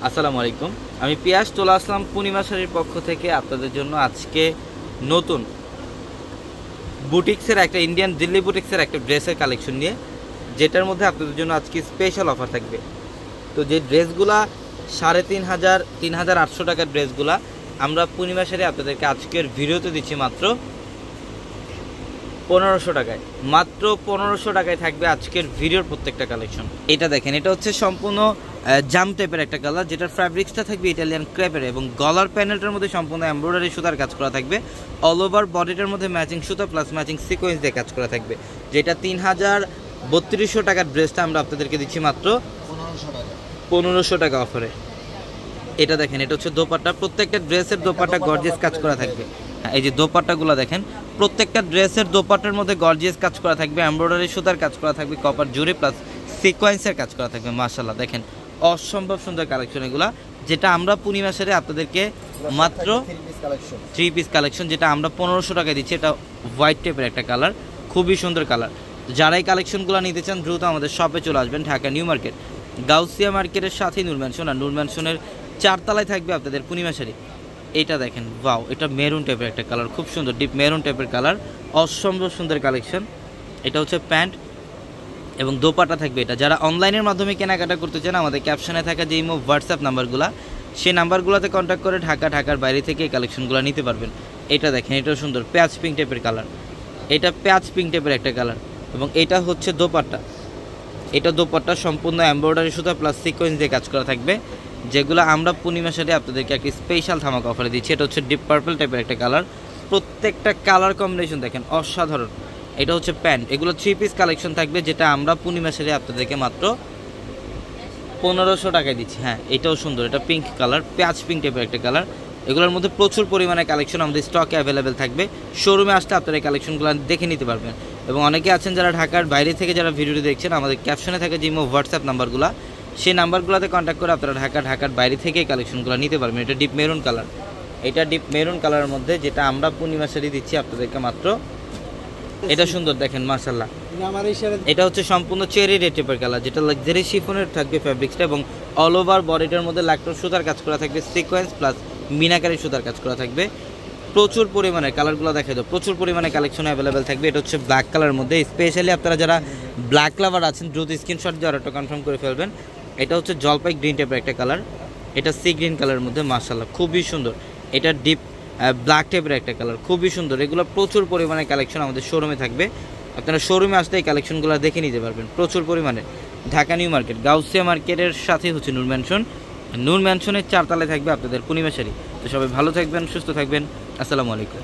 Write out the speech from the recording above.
আসসালামু আলাইকুম। আমি পিয়াস চলে আসলাম পূর্ণিমা শাড়ির পক্ষ থেকে আপনাদের জন্য আজকে নতুন বুটিক্সের একটা ইন্ডিয়ান দিল্লি বুটিক্সের একটা ড্রেসের কালেকশন নিয়ে, যেটার মধ্যে আপনাদের জন্য আজকে স্পেশাল অফার থাকবে। তো যে ড্রেসগুলা 3,500 টাকার ড্রেসগুলা আমরা পূর্ণিমা শাড়ি আপনাদেরকে আজকের ভিডিওতে দিচ্ছি মাত্র 1500 টাকায়। মাত্র 1500 টাকায় থাকবে আজকের ভিডিওর প্রত্যেকটা কালেকশন। এটা দেখেন, এটা হচ্ছে সম্পূর্ণ জাম টাইপের একটা কালার, যেটার ফ্যাব্রিক্সটা থাকবে ইটালিয়ান ক্রেপের এবং গলার প্যানেলটার মধ্যে সম্পূর্ণ এমব্রয়ডারি সুতার কাজ করা থাকবে। অল ওভার বডিটার মধ্যে ম্যাচিং সুতা প্লাস ম্যাচিং সিকোয়েন্স দিয়ে কাজ করা থাকবে। যেটা 3,3200 টাকার ড্রেসটা আমরা আপনাদেরকে দিচ্ছি মাত্র 1500 টাকা অফারে। এটা দেখেন, এটা হচ্ছে দোপাট্টা, প্রত্যেকটা ড্রেসের দোপাট্টা গর্জিয়াস কাজ করা থাকবে। হ্যাঁ, এই যে দোপাট্টাগুলো দেখেন, প্রত্যেকটা ড্রেসের দোপাট্টার মধ্যে গর্জিয়াস কাজ করা থাকবে, এমব্রয়ডারি সুতার কাজ করা থাকবে, কপার জুড়ে প্লাস সিকোয়েন্সের কাজ করা থাকবে। মাশাআল্লাহ, দেখেন অসম্ভব সুন্দর কালেকশন এগুলা, যেটা আমরা পূর্ণিমা শাড়ি আপনাদেরকে মাত্র 3 পিস কালেকশন, যেটা আমরা 1500 টাকায় দিচ্ছি। এটা হোয়াইট টাইপের একটা কালার, খুবই সুন্দর কালার। যারা এই কালেকশনগুলো নিতে চান দ্রুত আমাদের শপে চলে আসবেন, ঢাকা নিউ মার্কেট, গাউসিয়া মার্কেটের সাথেই নূর ম্যানশন, আর নূর ম্যানশনের 4 তলায় থাকবে আপনাদের পূর্ণিমা শাড়ি। এটা দেখেন, ওয়াও, এটা মেরুন টাইপের একটা কালার, খুব সুন্দর ডিপ মেরুন টাইপের কালার, অসম্ভব সুন্দর কালেকশন। এটা হচ্ছে প্যান্ট এবং দোপাট্টা থাকবে। এটা যারা অনলাইনের মাধ্যমে কেনাকাটা করতে চান, আমাদের ক্যাপশনে থাকা যে ইমো হোয়াটসঅ্যাপ নাম্বারগুলো, সেই নাম্বারগুলোতে কন্ট্যাক্ট করে ঢাকার বাইরে থেকে এই কালেকশনগুলো নিতে পারবেন। এটা দেখেন, এটাও সুন্দর পেঁয়াজ পিঙ্ক টাইপের কালার, এটা পেঁয়াজ পিঙ্ক টাইপের একটা কালার। এবং এটা হচ্ছে দোপাট্টা, এটা দোপাট্টা সম্পূর্ণ এমব্রয়ডারি সুতা প্লাস সিকোয়েন্স দিয়ে কাজ করা থাকবে, যেগুলো আমরা পূর্ণিমা শাড়ি আপনাদেরকে একটি স্পেশাল ধামাকা অফারে দিচ্ছি। এটা হচ্ছে ডিপ পার্পল টাইপের একটা কালার, প্রত্যেকটা কালার কম্বিনেশন দেখেন অসাধারণ। এটা হচ্ছে প্যান্ট, এগুলো 3 পিস কালেকশন থাকবে, যেটা আমরা পূর্ণিমা শাড়ি আপনাদেরকে মাত্র 1500 টাকায় দিচ্ছি। হ্যাঁ, এটাও সুন্দর, এটা পিঙ্ক কালার, পেঁয়াজ পিঙ্ক টাইপের একটা কালার। এগুলোর মধ্যে প্রচুর পরিমাণে কালেকশন আমাদের স্টকে অ্যাভেলেবেল থাকবে। শোরুমে আসলে আপনারা এই কালেকশনগুলো দেখে নিতে পারবেন। এবং অনেকে আছেন যারা ঢাকার বাইরে থেকে যারা ভিডিওটি দেখছেন, আমাদের ক্যাপশনে থাকে যে হোয়াটসঅ্যাপ নাম্বারগুলো, সেই নাম্বারগুলোতে কন্ট্যাক্ট করে আপনারা ঢাকার বাইরে থেকে এই কালেকশনগুলো নিতে পারবেন। এটা ডিপ মেরুন কালার, এটা ডিপ মেরুন কালারের মধ্যে, যেটা আমরা পূর্ণিমা শাড়ি দিচ্ছি আপনাদেরকে মাত্র। এটা সুন্দর দেখেন মাশাআল্লাহ, এটা হচ্ছে সম্পূর্ণ চেরি রেড টাইপের কালার, যেটা লাক্সারি শিফনের থাকবে ফ্যাব্রিক্সটা এবং অল ওভার বডিটার মধ্যে লাক্টোর সুতার কাজ করা থাকবে, সিকোয়েন্স প্লাস মিনাকারি সুতার কাজ করা থাকবে। প্রচুর পরিমাণে কালারগুলো দেখা যায়, প্রচুর পরিমাণে কালেকশন অ্যাভেলেবেল থাকবে। এটা হচ্ছে ব্ল্যাক কালারের মধ্যে, স্পেশালি আপনারা যারা ব্ল্যাক লাভার আছেন দ্রুত স্ক্রিনশট দিয়ে অর্ডারটা কনফার্ম করে ফেলবেন। এটা হচ্ছে জলপাই গ্রিন টাইপের একটা কালার, এটা সি গ্রিন কালারের মধ্যে, মাশাআল্লাহ খুবই সুন্দর। এটা ডিপ ব্ল্যাক টাইপের একটা কালার, খুবই সুন্দর। এগুলো প্রচুর পরিমাণে কালেকশন আমাদের শোরুমে থাকবে, আপনারা শোরুমে আসলে এই কালেকশনগুলো দেখে নিতে পারবেন প্রচুর পরিমাণে। ঢাকা নিউ মার্কেট, গাউসিয়া মার্কেটের সাথে হচ্ছে নূর ম্যানশন, নূর ম্যানশনের 4 তলায় থাকবে আপনাদের পূর্ণিমা শাড়ি। তো সবাই ভালো থাকবেন, সুস্থ থাকবেন, আসসালামু আলাইকুম।